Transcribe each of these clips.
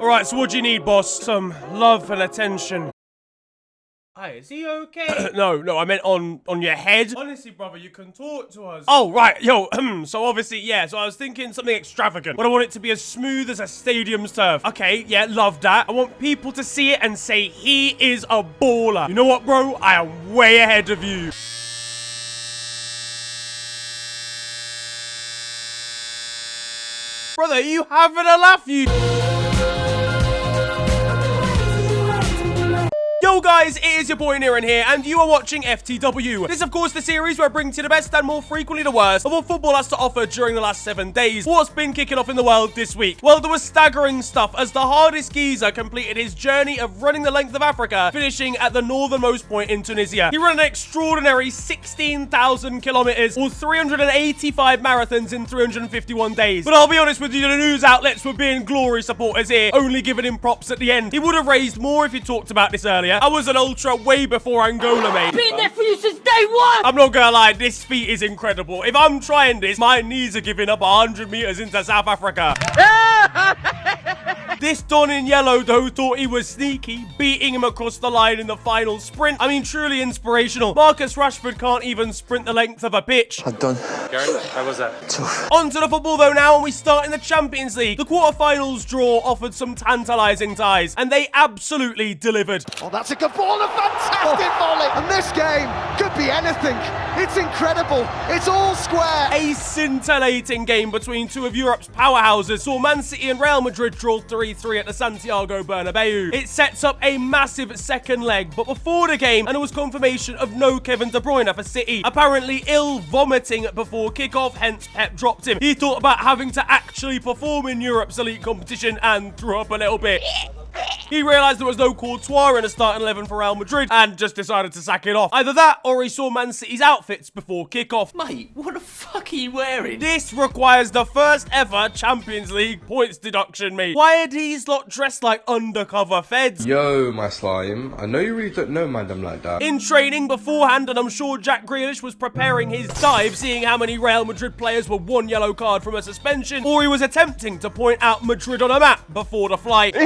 Alright, so what do you need, boss? Some love and attention. Hey, is he okay? No, I meant on your head. Honestly, brother, you can talk to us. Oh, right, yo, so obviously, yeah, so I was thinking something extravagant, but I want it to be as smooth as a stadium's turf. Okay, yeah, love that. I want people to see it and say, he is a baller. You know what, bro? I am way ahead of you. Brother, you having a laugh, you... Yo guys, it is your boy Niran here, and you are watching FTW. This is of course the series where I bring to you the best and more frequently the worst of what football has to offer during the last 7 days. What's been kicking off in the world this week? Well, there was staggering stuff as the hardest geezer completed his journey of running the length of Africa, finishing at the northernmost point in Tunisia. He ran an extraordinary 16,000 kilometers or 385 marathons in 351 days. But I'll be honest with you, the news outlets were being glory supporters here, only giving him props at the end. He would have raised more if he talked about this earlier. I was an ultra way before Angola, mate. Been there for you since day one! I'm not gonna lie, this feat is incredible. If I'm trying this, my knees are giving up 100 meters into South Africa. This Don in yellow, though, thought he was sneaky, beating him across the line in the final sprint. I mean, truly inspirational. Marcus Rashford can't even sprint the length of a pitch. I'm done. Garen, how was that? Tough. On to the football, though, now, and we start in the Champions League. The quarterfinals draw offered some tantalising ties, and they absolutely delivered. Oh, that's a good ball, a fantastic volley! And this game could be anything. It's incredible. It's all square. A scintillating game between two of Europe's powerhouses saw Man City and Real Madrid draw 3-3 at the Santiago Bernabeu. It sets up a massive second leg, but before the game, and it was confirmation of no Kevin De Bruyne for City, apparently ill vomiting before kickoff, hence Pep dropped him. He thought about having to actually perform in Europe's elite competition and threw up a little bit. He realised there was no Courtois in the starting 11 for Real Madrid and just decided to sack it off. Either that or he saw Man City's outfits before kickoff. Mate, what the fuck are you wearing? This requires the first ever Champions League points deduction, mate. Why are these lot dressed like undercover feds? Yo, my slime. I know you really don't know madam like that. In training beforehand, and I'm sure Jack Grealish was preparing his dive, seeing how many Real Madrid players were one yellow card from a suspension, or he was attempting to point out Madrid on a map before the flight.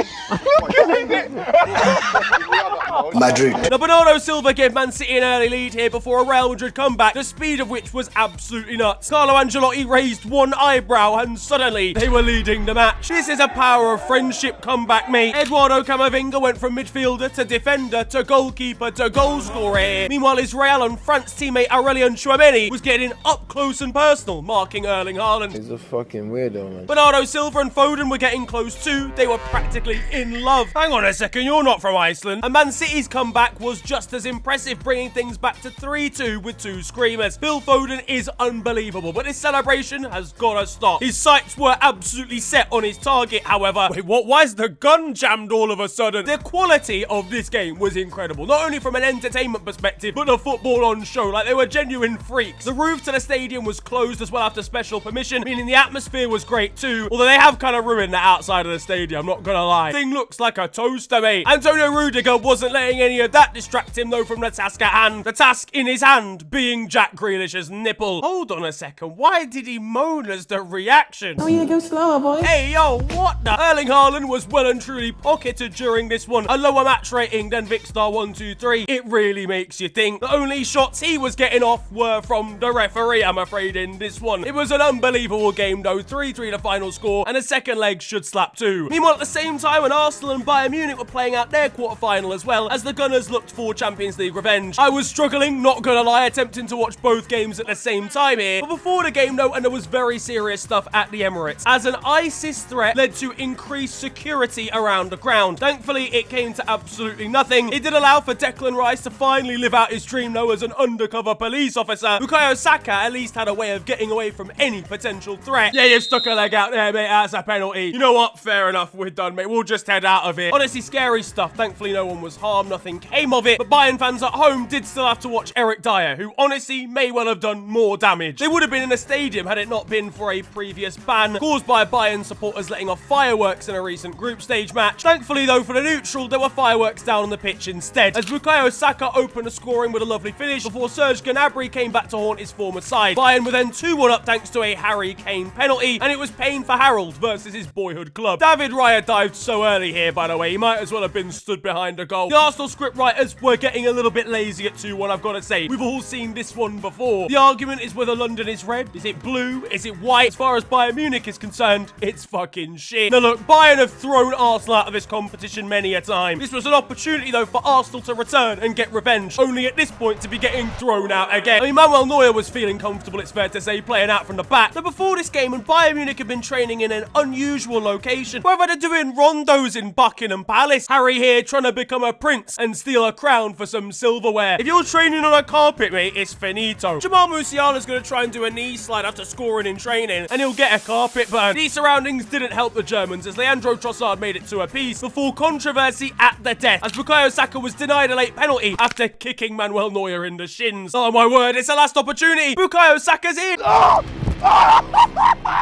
Madrid. Now, Bernardo Silva gave Man City an early lead here before a Real Madrid comeback, the speed of which was absolutely nuts. Carlo Ancelotti raised one eyebrow and suddenly they were leading the match. This is a power of friendship comeback, mate. Eduardo Camavinga went from midfielder to defender to goalkeeper to goal scorer here. Meanwhile, Israel and France teammate Aurelien Chouameni was getting up close and personal, marking Erling Haaland. He's a fucking weirdo, man. Bernardo Silva and Foden were getting close too. They were practically in love. Hang on a second, you're not from Iceland. And Man City's comeback was just as impressive, bringing things back to 3-2 with two screamers. Phil Foden is unbelievable, but this celebration has gotta stop. His sights were absolutely set on his target, however. Wait, what? Why is the gun jammed all of a sudden? The quality of this game was incredible, not only from an entertainment perspective, but the football on show. Like, they were genuine freaks. The roof to the stadium was closed as well after special permission, meaning the atmosphere was great too, although they have kind of ruined the outside of the stadium, I'm not gonna lie. Thing looks like a toaster, mate. Antonio Rudiger wasn't letting any of that distract him, though, from the task at hand. The task in his hand being Jack Grealish's nipple. Hold on a second. Why did he moan as the reaction? Oh, yeah, go slower, boy. Hey, yo, what the? Erling Haaland was well and truly pocketed during this one. A lower match rating than Vicstar123. It really makes you think. The only shots he was getting off were from the referee, I'm afraid, in this one. It was an unbelievable game, though. 3-3 the final score, and a second leg should slap too. Meanwhile, at the same time, when Arsenal and Bayern Munich were playing out their quarterfinal as well, as the Gunners looked for Champions League revenge. I was struggling, not gonna lie, attempting to watch both games at the same time here. But before the game, though, and there was very serious stuff at the Emirates, as an ISIS threat led to increased security around the ground. Thankfully, it came to absolutely nothing. It did allow for Declan Rice to finally live out his dream, though, as an undercover police officer. Bukayo Saka at least had a way of getting away from any potential threat. Yeah, you stuck a leg out there, mate. That's a penalty. You know what? Fair enough. We're done, mate. We'll just head out of here. Honestly, scary stuff. Thankfully, no one was harmed. alarm, nothing came of it, but Bayern fans at home did still have to watch Eric Dyer, who honestly may well have done more damage. They would have been in a stadium had it not been for a previous ban caused by Bayern supporters letting off fireworks in a recent group stage match. Thankfully though, for the neutral, there were fireworks down on the pitch instead, as Bukayo Saka opened the scoring with a lovely finish before Serge Gnabry came back to haunt his former side. Bayern were then 2-1 up thanks to a Harry Kane penalty, and it was pain for Harold versus his boyhood club. David Raya dived so early here, by the way, he might as well have been stood behind a goal. The Arsenal scriptwriters were getting a little bit lazy at 2-1, I've got to say. We've all seen this one before. The argument is whether London is red, is it blue, is it white? As far as Bayern Munich is concerned, it's fucking shit. Now look, Bayern have thrown Arsenal out of this competition many a time. This was an opportunity though for Arsenal to return and get revenge, only at this point to be getting thrown out again. I mean, Manuel Neuer was feeling comfortable, it's fair to say, playing out from the back. But before this game, when Bayern Munich had been training in an unusual location, whether they're doing rondos in Buckingham Palace, Harry here trying to become a prince and steal a crown for some silverware. If you're training on a carpet, mate, it's finito. Jamal Musiala's going to try and do a knee slide after scoring in training, and he'll get a carpet burn. These surroundings didn't help the Germans, as Leandro Trossard made it to a piece before controversy at the death, as Bukayo Saka was denied a late penalty after kicking Manuel Neuer in the shins. Oh my word, it's the last opportunity. Bukayo Saka's in.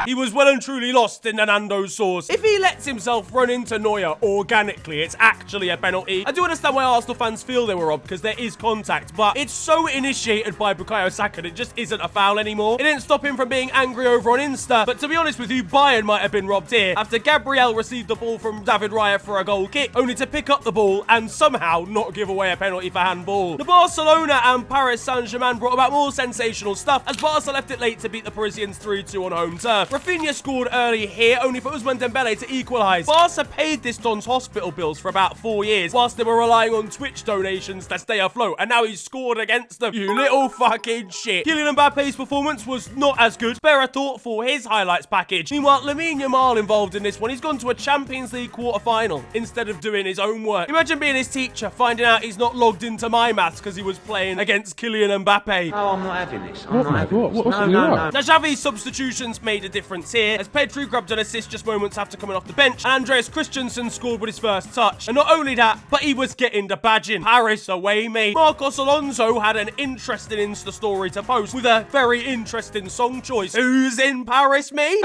He was well and truly lost in the Nando's sauce. If he lets himself run into Neuer organically, it's actually a penalty. I do understand why Arsenal fans feel they were robbed, because there is contact, but it's so initiated by Bukayo Saka that it just isn't a foul anymore. It didn't stop him from being angry over on Insta, but to be honest with you, Bayern might have been robbed here after Gabriel received the ball from David Raya for a goal kick, only to pick up the ball and somehow not give away a penalty for handball. The Barcelona and Paris Saint-Germain brought about more sensational stuff, as Barca left it late to beat the Parisians 3-2 on home turf. Rafinha scored early here, only for Ousmane Dembele to equalise. Barca paid this Don's hospital bills for about 4 years, whilst they were relying on Twitch donations to stay afloat, and now he's scored against them. You little fucking shit. Kylian Mbappe's performance was not as good. Spare a thought for his highlights package. Meanwhile, Lamine Yamal involved in this one. He's gone to a Champions League quarter-final instead of doing his own work. Imagine being his teacher, finding out he's not logged into my maths because he was playing against Kylian Mbappe. Oh, I'm not having this. I'm not having this. No. Now, Xavi's substitutions made a difference here, as Pedri grabbed an assist just moments after coming off the bench, and Andreas Christensen scored with his first touch. And not only that, but he was getting the badge in. Paris away, mate. Marcos Alonso had an interesting Insta story to post with a very interesting song choice. Who's in Paris, mate?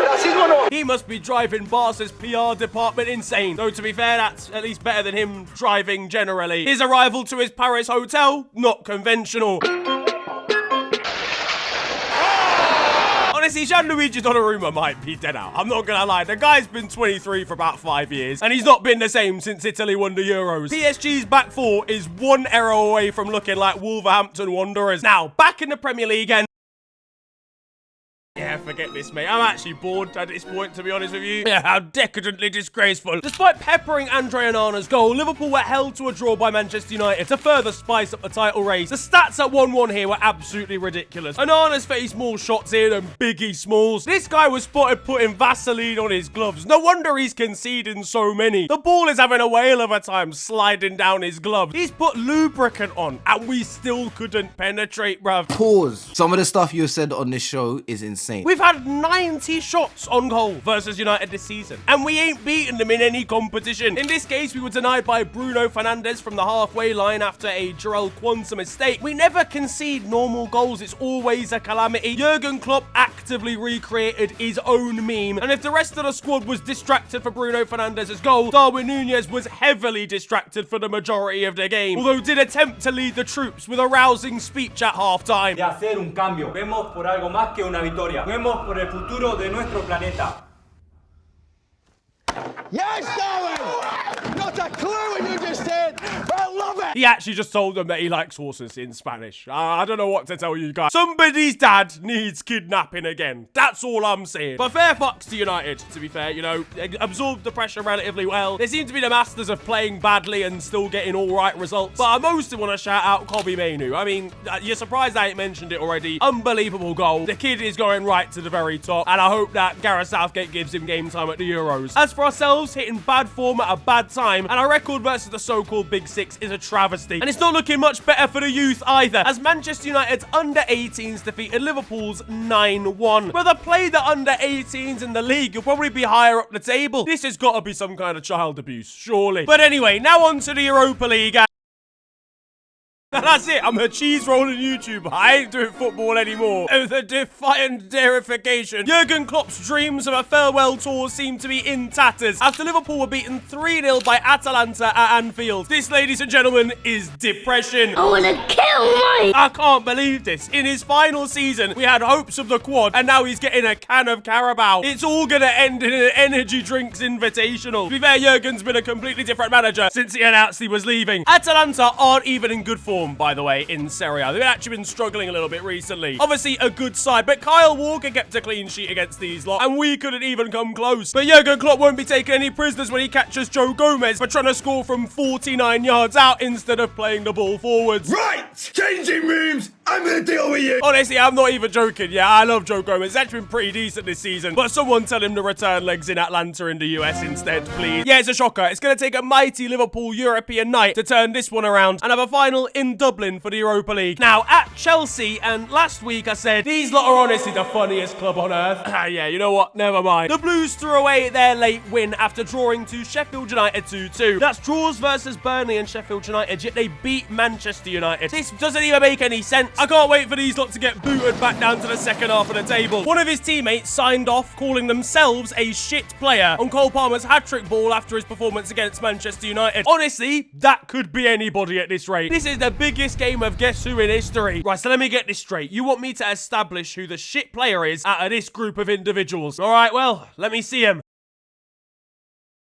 He must be driving Barca's PR department insane. Though, to be fair, that's at least better than him driving generally. His arrival to his Paris hotel, not conventional. Honestly, Gianluigi Donnarumma might be dead out. I'm not gonna lie. The guy's been 23 for about 5 years, and he's not been the same since Italy won the Euros. PSG's back four is one error away from looking like Wolverhampton Wanderers. Now, back in the Premier League, and yeah, forget this, mate. I'm actually bored at this point, to be honest with you. Yeah, how decadently disgraceful. Despite peppering Andre Onana's goal, Liverpool were held to a draw by Manchester United to further spice up the title race. The stats at 1-1 here were absolutely ridiculous. Onana's faced more shots here than Biggie Smalls. This guy was spotted putting Vaseline on his gloves. No wonder he's conceding so many. The ball is having a whale of a time sliding down his gloves. He's put lubricant on, and we still couldn't penetrate, bruv. Pause. Some of the stuff you said on this show is insane. We've had 90 shots on goal versus United this season, and we ain't beaten them in any competition. In this case, we were denied by Bruno Fernandes from the halfway line after a Jarell Quansah mistake. We never concede normal goals. It's always a calamity. Jurgen Klopp actively recreated his own meme, and if the rest of the squad was distracted for Bruno Fernandes' goal, Darwin Núñez was heavily distracted for the majority of the game, although did attempt to lead the troops with a rousing speech at half-time. De hacer un cambio. Vemos por algo más que una victoria. Vemos por el futuro de nuestro planeta. Yes, Darwin! Not a clue what you just did, but I love it! He actually just told them that he likes horses in Spanish. I don't know what to tell you guys. Somebody's dad needs kidnapping again. That's all I'm saying. But fair fucks to United, to be fair. You know, absorbed the pressure relatively well. They seem to be the masters of playing badly and still getting all right results. But I mostly want to shout out Kobbie Mainoo. I mean, you're surprised I ain't mentioned it already. Unbelievable goal. The kid is going right to the very top, and I hope that Gareth Southgate gives him game time at the Euros. As for ourselves, hitting bad form at a bad time, and our record versus the so-called Big Six is a travesty. And it's not looking much better for the youth either, as Manchester United's under-18s defeated Liverpool's 9-1. Whether play the under-18s in the league, you'll probably be higher up the table. This has got to be some kind of child abuse, surely. But anyway, now on to the Europa League. That's it. I'm a cheese rolling YouTuber. I ain't doing football anymore. Oh, the defiant derification. Jurgen Klopp's dreams of a farewell tour seem to be in tatters after Liverpool were beaten 3-0 by Atalanta at Anfield. This, ladies and gentlemen, is depression. I wanna kill me! I can't believe this. In his final season, we had hopes of the quad, and now he's getting a can of Carabao. It's all gonna end in an energy drinks invitational. To be fair, Jurgen's been a completely different manager since he announced he was leaving. Atalanta aren't even in good form, by the way, in Serie A. They've actually been struggling a little bit recently. Obviously, a good side, but Kyle Walker kept a clean sheet against these lot, and we couldn't even come close. But Jurgen Klopp won't be taking any prisoners when he catches Joe Gomez for trying to score from 49 yards out instead of playing the ball forwards. Right! Changing rooms! I'm gonna deal with you! Honestly, I'm not even joking. Yeah, I love Joe Gomez. He's actually been pretty decent this season. But someone tell him to return legs in Atlanta in the US instead, please. Yeah, it's a shocker. It's going to take a mighty Liverpool European night to turn this one around and have a final in Dublin for the Europa League. Now, at Chelsea, and last week I said, these lot are honestly the funniest club on earth. Yeah, you know what? Never mind. The Blues threw away their late win after drawing to Sheffield United 2-2. That's draws versus Burnley and Sheffield United, yet they beat Manchester United. This doesn't even make any sense. I can't wait for these lot to get booted back down to the second half of the table. One of his teammates signed off calling themselves a shit player on Cole Palmer's hat-trick ball after his performance against Manchester United. Honestly, that could be anybody at this rate. This is the biggest game of Guess Who in history. Right, so let me get this straight. You want me to establish who the shit player is out of this group of individuals. All right, well, let me see him.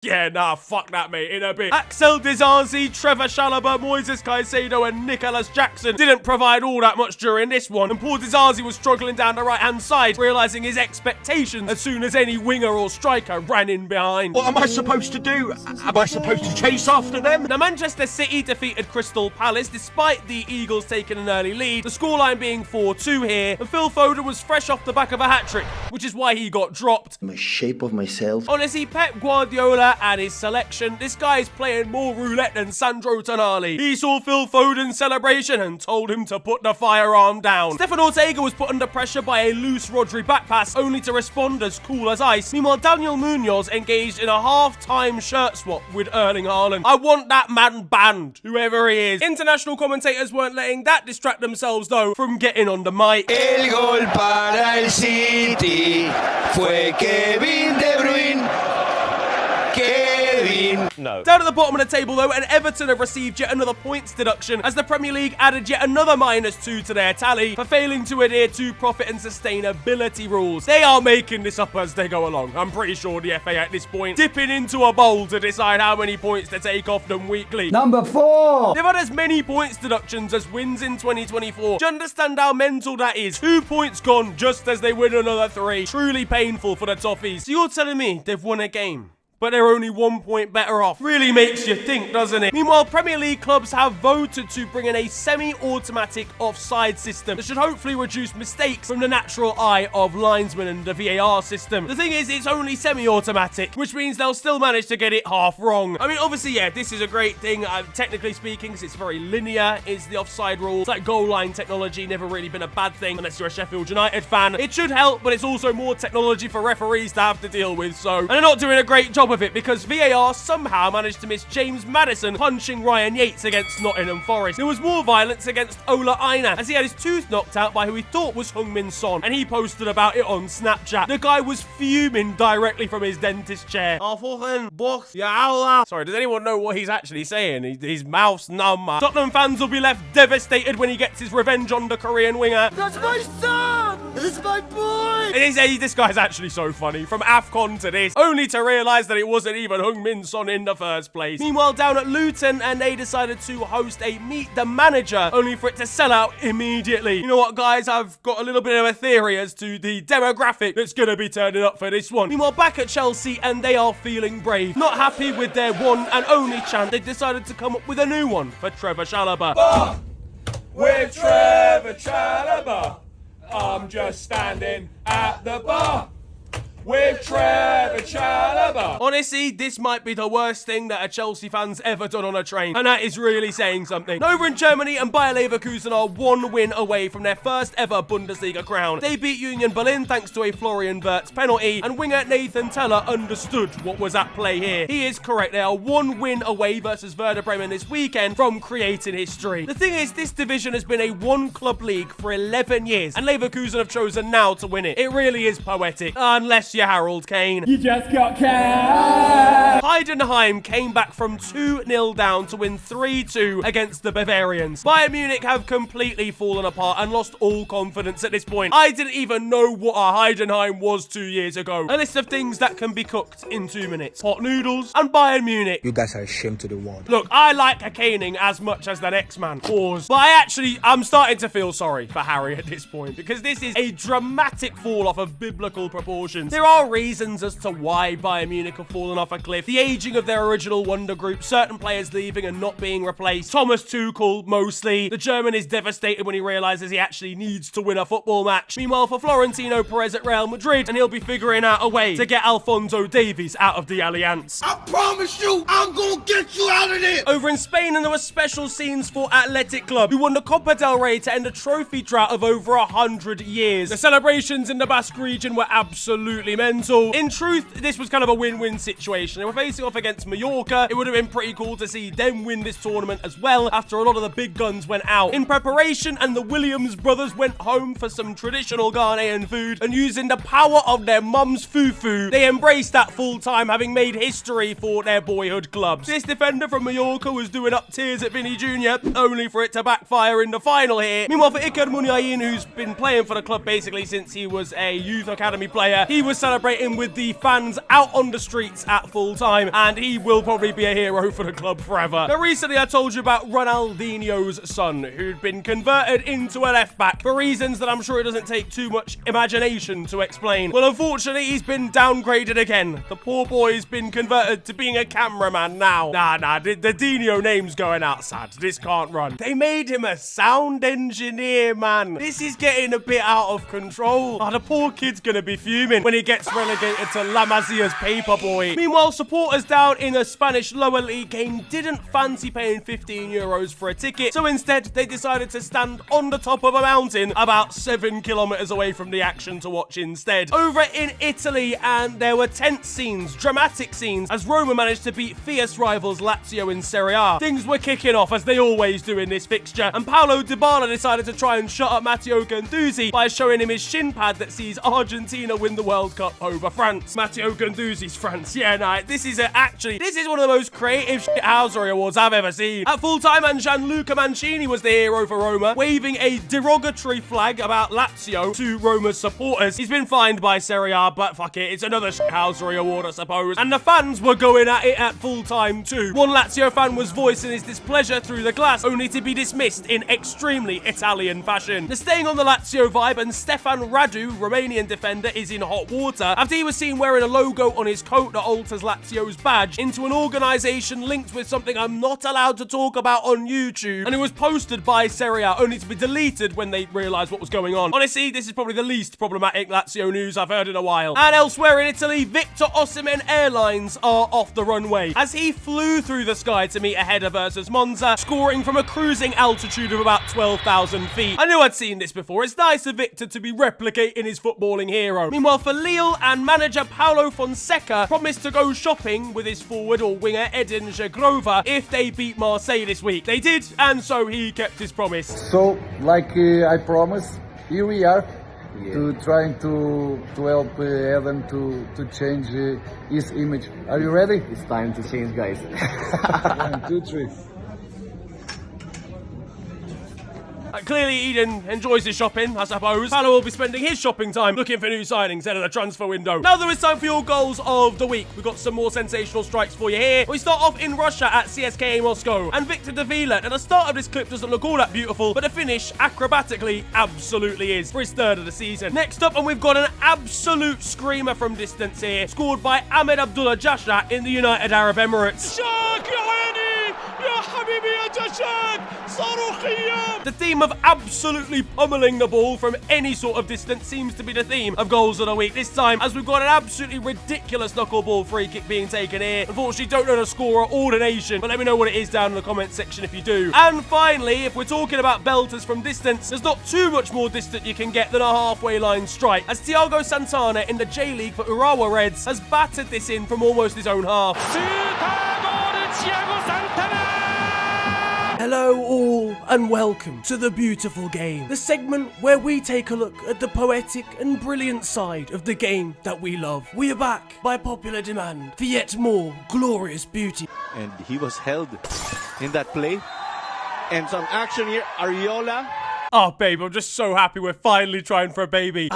Yeah, nah, fuck that, mate, in a bit. Axel Disasi, Trevor Chalobah, Moises Caicedo, and Nicholas Jackson didn't provide all that much during this one, and poor Disasi was struggling down the right-hand side, realising his expectations as soon as any winger or striker ran in behind. What am I supposed to do? Am I supposed to chase after them? Now, Manchester City defeated Crystal Palace despite the Eagles taking an early lead, the scoreline being 4-2 here, and Phil Foden was fresh off the back of a hat-trick, which is why he got dropped. I'm a shape of myself. Honestly, Pep Guardiola and his selection, this guy is playing more roulette than Sandro Tonali. He saw Phil Foden's celebration and told him to put the firearm down. Stefan Ortega was put under pressure by a loose Rodri back pass, only to respond as cool as ice. Meanwhile, Daniel Munoz engaged in a half-time shirt swap with Erling Haaland. I want that man banned, whoever he is. International commentators weren't letting that distract themselves, though, from getting on the mic. El gol para el City fue Kevin De Bruyne. No. Down at the bottom of the table, though, and Everton have received yet another points deduction as the Premier League added yet another -2 to their tally for failing to adhere to profit and sustainability rules. They are making this up as they go along. I'm pretty sure the FA at this point dipping into a bowl to decide how many points to take off them weekly. Number 4! They've had as many points deductions as wins in 2024. Do you understand how mental that is? 2 points gone just as they win another 3. Truly painful for the Toffees. So you're telling me they've won a game, but they're only 1 point better off? Really makes you think, doesn't it? Meanwhile, Premier League clubs have voted to bring in a semi-automatic offside system that should hopefully reduce mistakes from the natural eye of linesmen and the VAR system. The thing is, it's only semi-automatic, which means they'll still manage to get it half wrong. I mean, obviously, yeah, this is a great thing, technically speaking, because it's very linear, is the offside rule. It's like goal line technology, never really been a bad thing, unless you're a Sheffield United fan. It should help, but it's also more technology for referees to have to deal with, so... And they're not doing a great job of it, because VAR somehow managed to miss James Maddison punching Ryan Yates against Nottingham Forest. There was more violence against Ola Aina, as he had his tooth knocked out by who he thought was Heung-min Son, and he posted about it on Snapchat. The guy was fuming directly from his dentist chair. Sorry, does anyone know what he's actually saying? His mouth's numb. Tottenham fans will be left devastated when he gets his revenge on the Korean winger. That's my son! This is my boy! This guy's actually so funny. From AFCON to this, only to realise that it wasn't even Heung-min Son in the first place. Meanwhile, down at Luton, and they decided to host a Meet the Manager, only for it to sell out immediately. You know what, guys? I've got a little bit of a theory as to the demographic that's going to be turning up for this one. Meanwhile, back at Chelsea, and they are feeling brave. Not happy with their one and only chant, they decided to come up with a new one for Trevor Chalobah. With Trevor Chalobah, I'm just standing at the bar. with Trevor Chalobah. Honestly, this might be the worst thing that a Chelsea fan's ever done on a train, and that is really saying something. Over in Germany, and Bayer Leverkusen are one win away from their first ever Bundesliga crown. They beat Union Berlin thanks to a Florian Wirtz penalty, and winger Nathan Teller understood what was at play here. He is correct. They are one win away versus Werder Bremen this weekend from creating history. The thing is, this division has been a one-club league for 11 years, and Leverkusen have chosen now to win it. It really is poetic, unless you're Harold Kane. You just got Kane! Heidenheim came back from 2-0 down to win 3-2 against the Bavarians. Bayern Munich have completely fallen apart and lost all confidence at this point. I didn't even know what a Heidenheim was 2 years ago. A list of things that can be cooked in 2 minutes. Hot noodles and Bayern Munich. You guys are a shame to the world. Look, I like a caning as much as the next man. Pause. But I'm starting to feel sorry for Harry at this point, because this is a dramatic fall off of biblical proportions. There are reasons as to why Bayern Munich have fallen off a cliff. The aging of their original wonder group, certain players leaving and not being replaced. Thomas Tuchel, mostly. The German is devastated when he realizes he actually needs to win a football match. Meanwhile, for Florentino Perez at Real Madrid, and he'll be figuring out a way to get Alphonso Davies out of the Allianz. I promise you, I'm gonna get you out of there. Over in Spain, and there were special scenes for Athletic Club, who won the Copa del Rey to end a trophy drought of over 100 years. The celebrations in the Basque region were absolutely mental. In truth, this was kind of a win-win situation. They were facing off against Mallorca. It would have been pretty cool to see them win this tournament as well after a lot of the big guns went out. In preparation, and the Williams brothers went home for some traditional Ghanaian food, and using the power of their mum's fufu, they embraced that full time, having made history for their boyhood clubs. This defender from Mallorca was doing up tears at Vinny Jr., only for it to backfire in the final here. Meanwhile, for Iker Muniain, who's been playing for the club basically since he was a youth academy player, he was celebrating with the fans out on the streets at full time, and he will probably be a hero for the club forever. Now, recently I told you about Ronaldinho's son, who'd been converted into a left back for reasons that I'm sure it doesn't take too much imagination to explain. Well, unfortunately, he's been downgraded again. The poor boy's been converted to being a cameraman now. The Dino name's going outside. This can't run. They made him a sound engineer, man. This is getting a bit out of control. The poor kid's gonna be fuming when he gets relegated to La Masia's paper boy. Meanwhile, supporters down in a Spanish lower league game didn't fancy paying 15 euros for a ticket, so instead they decided to stand on the top of a mountain about 7 kilometers away from the action to watch instead. Over in Italy, and there were tense scenes, dramatic scenes, as Roma managed to beat fierce rivals Lazio in Serie A. Things were kicking off, as they always do in this fixture, and Paulo Dybala decided to try and shut up Matteo Guendouzi by showing him his shin pad that sees Argentina win the World Cup over France. Matteo Guendouzi's France. Yeah, nah, this is one of the most creative shithousery awards I've ever seen. At full time, and Gianluca Mancini was the hero for Roma, waving a derogatory flag about Lazio to Roma's supporters. He's been fined by Serie A, but fuck it, it's another shithousery award, I suppose. And the fans were going at it at full time too. One Lazio fan was voicing his displeasure through the glass, only to be dismissed in extremely Italian fashion. They're staying on the Lazio vibe, and Stefan Radu, Romanian defender, is in hot water after he was seen wearing a logo on his coat that alters Lazio's badge into an organisation linked with something I'm not allowed to talk about on YouTube, and it was posted by Serie A, only to be deleted when they realised what was going on. Honestly, this is probably the least problematic Lazio news I've heard in a while. And elsewhere in Italy, Victor Osimhen Airlines are off the runway, as he flew through the sky to meet a header versus Monza, scoring from a cruising altitude of about 12,000 feet. I knew I'd seen this before. It's nice of Victor to be replicating his footballing hero. Meanwhile, for Lille, and manager Paulo Fonseca promised to go shopping with his forward or winger Edin Žegrova if they beat Marseille this week. They did, and so he kept his promise. So, like I promised, here we are. Trying to help Eden to change his image. Are you ready? It's time to change, guys. 1, 2, 3. Clearly, Eden enjoys his shopping, I suppose. Paulo will be spending his shopping time looking for new signings out of the transfer window. Now there is time for your goals of the week. We've got some more sensational strikes for you here. We start off in Russia at CSKA Moscow. And Victor Davila. Now, the start of this clip doesn't look all that beautiful, but the finish, acrobatically, absolutely is for his third of the season. Next up, and we've got an absolute screamer from distance here, scored by Ahmed Abdullah Jasha in the United Arab Emirates. The theme of absolutely pummeling the ball from any sort of distance seems to be the theme of goals of the week this time, as we've got an absolutely ridiculous knuckleball free kick being taken here. Unfortunately, don't know the score or the nation, but let me know what it is down in the comments section if you do. And finally, if we're talking about belters from distance, there's not too much more distant you can get than a halfway line strike, as Thiago Santana in the J-League for Urawa Reds has battered this in from almost his own half. Hello all and welcome to The Beautiful Game, the segment where we take a look at the poetic and brilliant side of the game that we love. We are back by popular demand for yet more glorious beauty. And he was held in that play. And some action here, Ariola. Oh, babe, I'm just so happy we're finally trying for a baby.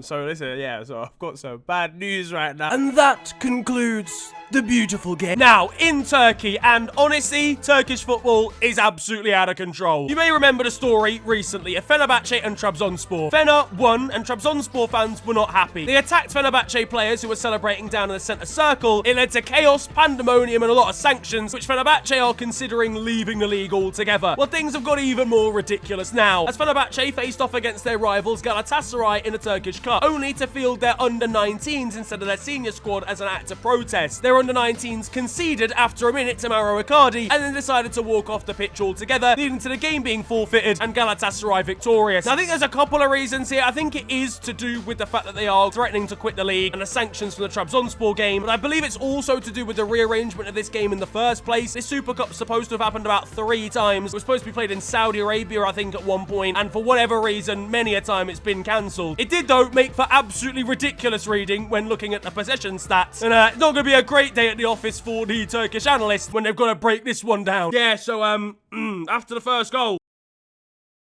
So listen, so I've got some bad news right now. And that concludes The Beautiful Game. Now, in Turkey, and honestly, Turkish football is absolutely out of control. You may remember the story recently of Fenerbahce and Trabzonspor. Fener won, and Trabzonspor fans were not happy. They attacked Fenerbahce players who were celebrating down in the centre circle. It led to chaos, pandemonium, and a lot of sanctions, which Fenerbahce are considering leaving the league altogether. Well, things have got even more ridiculous now, as Fenerbahce faced off against their rivals Galatasaray in the Turkish Cup, only to field their under-19s instead of their senior squad as an act of protest. Their under-19s conceded after a minute to Mauro Icardi, and then decided to walk off the pitch altogether, leading to the game being forfeited and Galatasaray victorious. Now, I think there's a couple of reasons here. I think it is to do with the fact that they are threatening to quit the league and the sanctions from the Trabzonspor game, but I believe it's also to do with the rearrangement of this game in the first place. This Super Cup's supposed to have happened about 3 times. It was supposed to be played in Saudi Arabia, I think, at one point, and for whatever reason, many a time it's been cancelled. It did, though, make for absolutely ridiculous reading when looking at the possession stats, and it's not going to be a great day at the office for the Turkish analysts when they've got to break this one down. Yeah, so, after the first goal.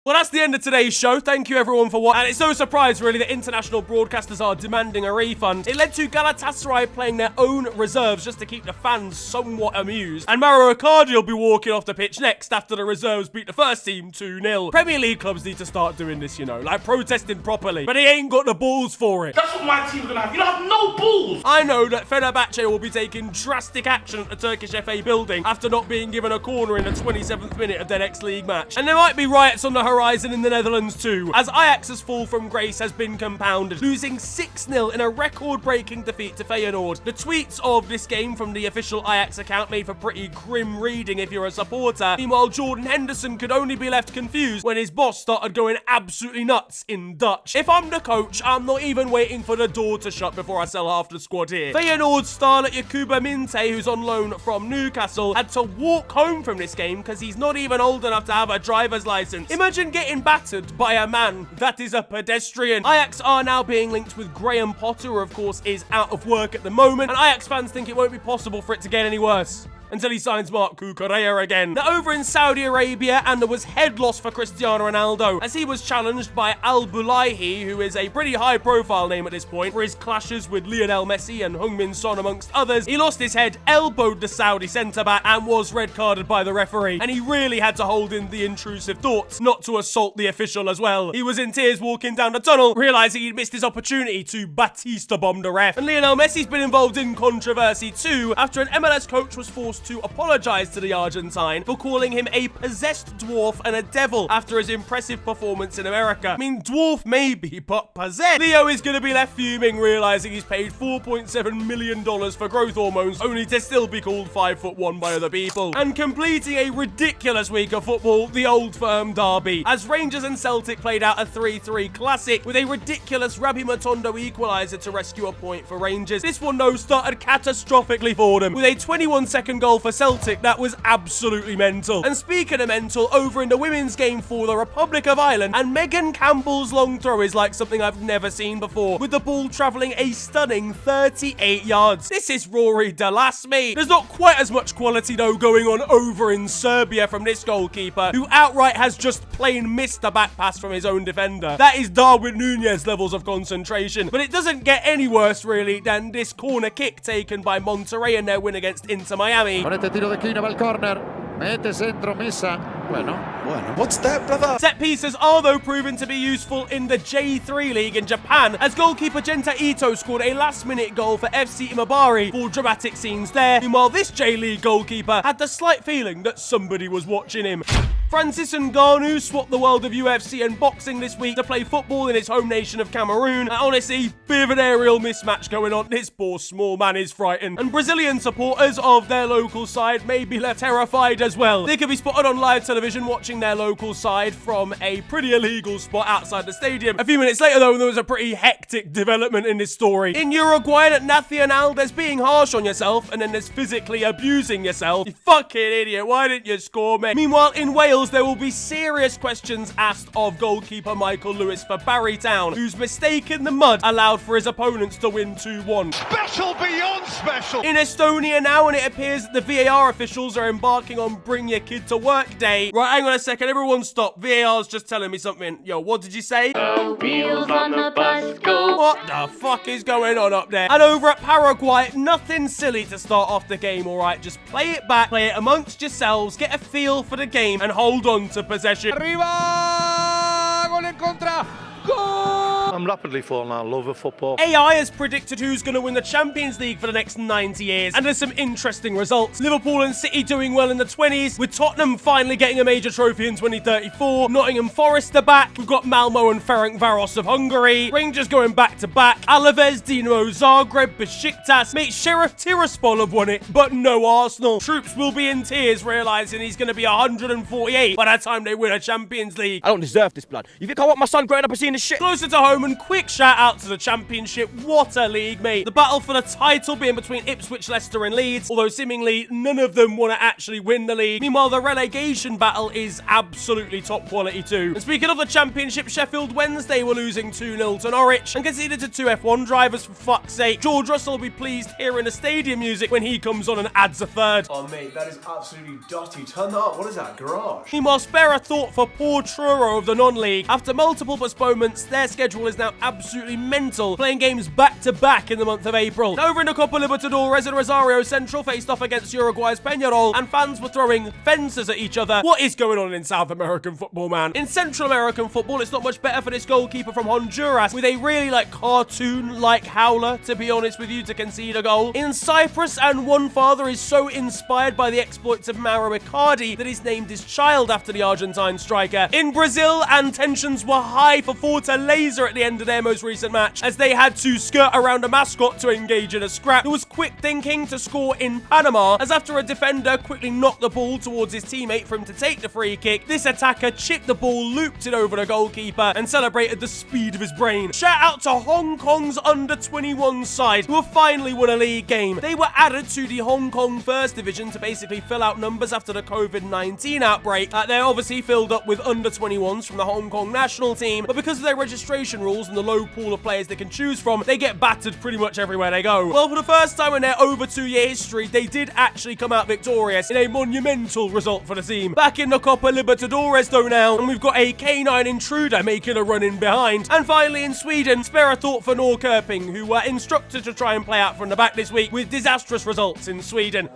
Well, that's the end of today's show. Thank you everyone for watching. And it's no surprise, really, that international broadcasters are demanding a refund. It led to Galatasaray playing their own reserves just to keep the fans somewhat amused. And Mauro Icardi will be walking off the pitch next after the reserves beat the first team 2-0. Premier League clubs need to start doing this, you know, like protesting properly. But they ain't got the balls for it. That's what my team's gonna have. You don't have no balls. I know that Fenerbahce will be taking drastic action at the Turkish FA building after not being given a corner in the 27th minute of their next league match. And there might be riots on the horizon in the Netherlands too, as Ajax's fall from grace has been compounded, losing 6-0 in a record-breaking defeat to Feyenoord. The tweets of this game from the official Ajax account made for pretty grim reading if you're a supporter. Meanwhile, Jordan Henderson could only be left confused when his boss started going absolutely nuts in Dutch. If I'm the coach, I'm not even waiting for the door to shut before I sell half the squad here. Feyenoord starlet Yakuba Minte, who's on loan from Newcastle, had to walk home from this game because he's not even old enough to have a driver's license. Imagine getting battered by a man that is a pedestrian. Ajax are now being linked with Graham Potter, who of course is out of work at the moment, and Ajax fans think it won't be possible for it to get any worse until he signs Marc Cucurella again. Now, over in Saudi Arabia, and there was head loss for Cristiano Ronaldo, as he was challenged by Al Bulaihi, who is a pretty high-profile name at this point, for his clashes with Lionel Messi and Heung-min Son, amongst others. He lost his head, elbowed the Saudi centre-back, and was red-carded by the referee. And he really had to hold in the intrusive thoughts not to assault the official as well. He was in tears walking down the tunnel, realising he'd missed his opportunity to Batista bomb the ref. And Lionel Messi's been involved in controversy too, after an MLS coach was forced to apologise to the Argentine for calling him a possessed dwarf and a devil after his impressive performance in America. I mean, dwarf maybe, but possessed. Leo is going to be left fuming, realising he's paid $4.7 million for growth hormones, only to still be called 5'1" by other people. And completing a ridiculous week of football, the Old Firm derby, as Rangers and Celtic played out a 3-3 classic with a ridiculous Rabbi Matondo equaliser to rescue a point for Rangers. This one, though, started catastrophically for them, with a 21-second goal for Celtic that was absolutely mental. And speaking of mental, over in the women's game for the Republic of Ireland, and Megan Campbell's long throw is like something I've never seen before, with the ball travelling a stunning 38 yards. This is Rory Delasme. There's not quite as much quality though going on over in Serbia from this goalkeeper, who outright has just plain missed a back pass from his own defender. That is Darwin Núñez levels of concentration. But it doesn't get any worse really than this corner kick taken by Monterrey in their win against Inter Miami. Con este tiro de esquina va el córner. Mete centro, Mesa. What's that, brother? Set pieces are though proven to be useful in the J3 League in Japan, as goalkeeper Genta Ito scored a last-minute goal for FC Imabari for dramatic scenes there. Meanwhile, this J-League goalkeeper had the slight feeling that somebody was watching him. Francis Ngannou swapped the world of UFC and boxing this week to play football in his home nation of Cameroon. Honestly, bit of an aerial mismatch going on. This poor small man is frightened. And Brazilian supporters of their local side may be left terrified as well. They could be spotted on live television watching their local side from a pretty illegal spot outside the stadium. A few minutes later, though, there was a pretty hectic development in this story. In Uruguay at Nacional, there's being harsh on yourself, and then there's physically abusing yourself. You fucking idiot, why didn't you score, mate? Meanwhile, in Wales, there will be serious questions asked of goalkeeper Michael Lewis for Barry Town, whose mistake in the mud allowed for his opponents to win 2-1. Special beyond special. In Estonia now, and it appears that the VAR officials are embarking on Bring Your Kid to Work Day. Right, hang on a second, everyone stop. VAR's just telling me something. Yo, what did you say? The wheels on the bus go. What the fuck is going on up there? And over at Paraguay, nothing silly to start off the game, alright? Just play it back, play it amongst yourselves, get a feel for the game, and hold on to possession. Arriba! Gol en contra! Goal! I'm rapidly falling out of love with football. AI has predicted who's going to win the Champions League for the next 90 years, and there's some interesting results. Liverpool and City doing well in the 20s, with Tottenham finally getting a major trophy in 2034. Nottingham Forest are back. We've got Malmo and Ferencvaros of Hungary. Rangers going back to back. Alaves, Dinamo Zagreb, Besiktas. Mate, Sheriff Tiraspol have won it, but no Arsenal. Troops will be in tears, realising he's going to be 148 by the time they win a Champions League. I don't deserve this blood. You think I want my son growing up and seeing this shit? Closer to home, and quick shout out to the Championship. What a league, mate. The battle for the title being between Ipswich, Leicester and Leeds, although seemingly none of them want to actually win the league. Meanwhile, the relegation battle is absolutely top quality too. And speaking of the Championship, Sheffield Wednesday were losing 2-0 to Norwich and conceded to 2 F1 drivers, for fuck's sake. George Russell will be pleased hearing the stadium music when he comes on and adds a third. Oh mate, that is absolutely dotty. Turn that up. What is that, garage? Meanwhile, spare a thought for poor Truro of the non-league. After multiple postponements, their schedule is now absolutely mental, playing games back-to-back in the month of April. Now, over in the Copa Libertadores, and Rosario Central faced off against Uruguay's Peñarol, and fans were throwing fences at each other. What is going on in South American football, man? In Central American football, it's not much better for this goalkeeper from Honduras, with a really, cartoon-like howler, to be honest with you, to concede a goal. In Cyprus, and one father is so inspired by the exploits of Mauro Icardi that he's named his child after the Argentine striker. In Brazil, and tensions were high for Fortaleza at the end of their most recent match, as they had to skirt around a mascot to engage in a scrap. There was quick thinking to score in Panama, as after a defender quickly knocked the ball towards his teammate for him to take the free kick, this attacker chipped the ball, looped it over the goalkeeper, and celebrated the speed of his brain. Shout out to Hong Kong's under-21 side, who have finally won a league game. They were added to the Hong Kong First Division to basically fill out numbers after the COVID-19 outbreak. They're obviously filled up with under-21s from the Hong Kong national team, but because of their registration rules and the low pool of players they can choose from, they get battered pretty much everywhere they go. Well, for the first time in their over 2-year history, they did actually come out victorious in a monumental result for the team. Back in the Copa Libertadores though now, and we've got a K9 intruder making a run in behind. And finally in Sweden, spare a thought for Norrköping, who were instructed to try and play out from the back this week with disastrous results in Sweden.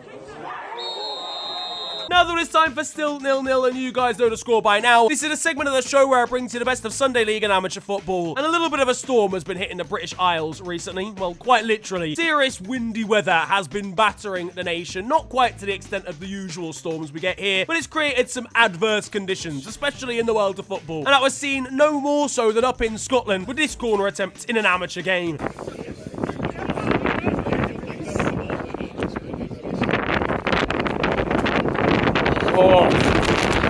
Now that it's time for Still 0-0, and you guys know the score by now, this is a segment of the show where I bring to you the best of Sunday League and amateur football. And a little bit of a storm has been hitting the British Isles recently. Well, quite literally. Serious windy weather has been battering the nation, not quite to the extent of the usual storms we get here, but it's created some adverse conditions, especially in the world of football. And that was seen no more so than up in Scotland with this corner attempt in an amateur game. Oh,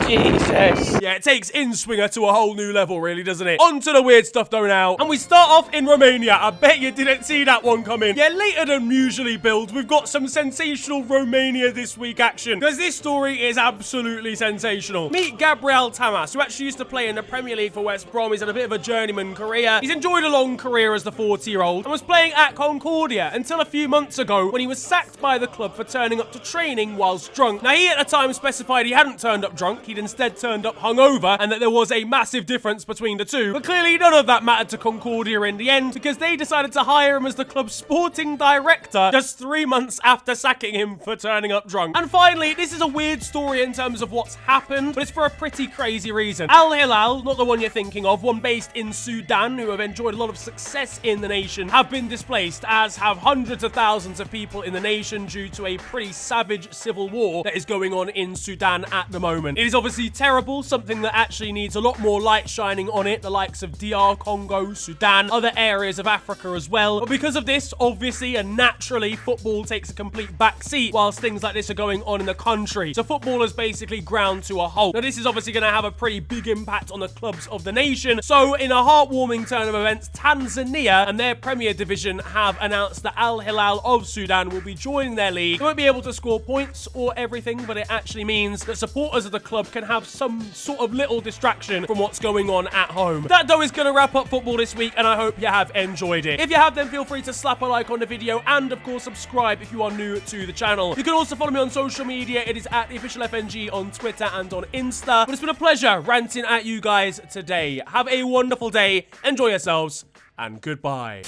Jesus. Yeah, it takes in-swinger to a whole new level, really, doesn't it? On to the weird stuff, though, now. And we start off in Romania. I bet you didn't see that one coming. Yeah, later than usually build, we've got some sensational Romania this week action, because this story is absolutely sensational. Meet Gabriel Tamas, who actually used to play in the Premier League for West Brom. He's had a bit of a journeyman career. He's enjoyed a long career as the 40-year-old and was playing at Concordia until a few months ago when he was sacked by the club for turning up to training whilst drunk. Now, he at the time specified he hadn't turned up drunk. He'd instead turned up hungover and that there was a massive difference between the two. But clearly none of that mattered to Concordia in the end, because they decided to hire him as the club's sporting director just 3 months after sacking him for turning up drunk. And finally, this is a weird story in terms of what's happened, but it's for a pretty crazy reason. Al Hilal, not the one you're thinking of, one based in Sudan who have enjoyed a lot of success in the nation, have been displaced, as have hundreds of thousands of people in the nation due to a pretty savage civil war that is going on in Sudan at the moment. It is obviously terrible, something that actually needs a lot more light shining on it, the likes of DR Congo, Sudan, other areas of Africa as well. But because of this, obviously and naturally, football takes a complete backseat whilst things like this are going on in the country. So football is basically ground to a halt. Now this is obviously going to have a pretty big impact on the clubs of the nation. So in a heartwarming turn of events, Tanzania and their Premier Division have announced that Al Hilal of Sudan will be joining their league. They won't be able to score points or everything, but it actually means that supporters of the club can have some sort of little distraction from what's going on at home. That though is going to wrap up football this week, and I hope you have enjoyed it. If you have, then feel free to slap a like on the video and of course subscribe if you are new to the channel. You can also follow me on social media. It is at the official FNG on Twitter and on Insta. But it's been a pleasure ranting at you guys today. Have a wonderful day, enjoy yourselves, and goodbye.